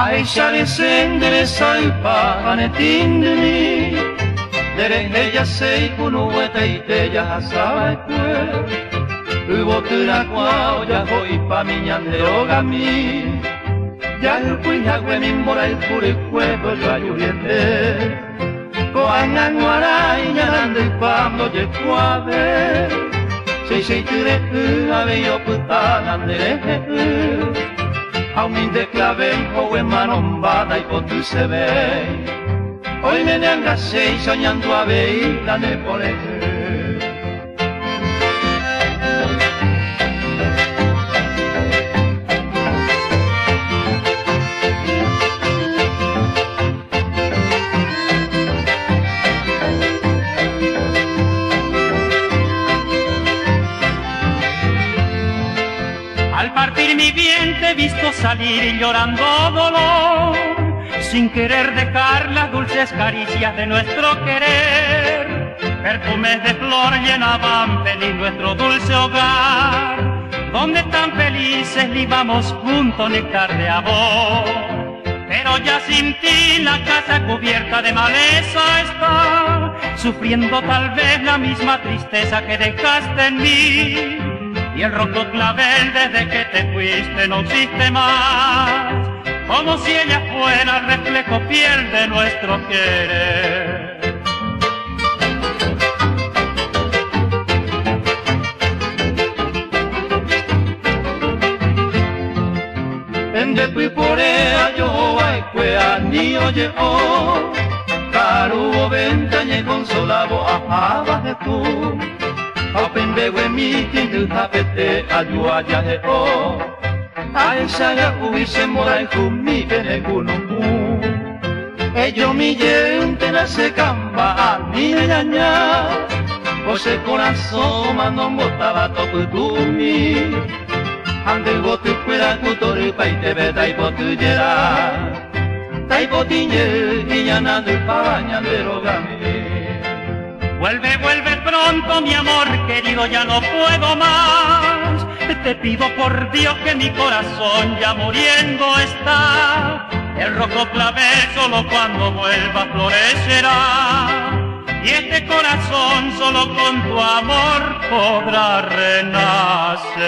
Aishare sendere saipa anetindini Dere ella sei kunu eta iteya hasaba kue Ubotura kwa oya hoi pa miñande ogami Ya kuya kwe mimbora el kure kwebo yo ayuriente Ko anganwara iñanande pamdo ye kuave Sei ture ave yo putanande Auminte claven o emanomba y potu se ve Hoy me neangasei soñando a veila ne pole Al partir mi bien te he visto salir llorando dolor, sin querer dejar las dulces caricias de nuestro querer. Perfumes de flor llenaban feliz nuestro dulce hogar, donde tan felices libamos juntos néctar de amor. Pero ya sin ti la casa cubierta de maleza está, sufriendo tal vez la misma tristeza que dejaste en mí. Y el roto clavel desde que te fuiste no existe más, como si ella fuera el reflejo fiel de nuestro querer. Ende tui porea yo ai kwea ni oye o Karu o ventañe consolavo ahaba de tu Apembe we mi kindu tapete ayua ya he o Aisha ya uise morai kumi bene gunungu Ello mi yente na se camba ni ñaña Ose corazón mano botaba topu tumi Ande gotu fuera kutori paite be taipo tuyera Taipo tiñe iñana de pabaña de rogami Vuelve, vuelve pronto mi amor querido, ya no puedo más. Te pido por Dios que mi corazón ya muriendo está. El rojo clavel solo cuando vuelva florecerá. Y este corazón solo con tu amor podrá renacer.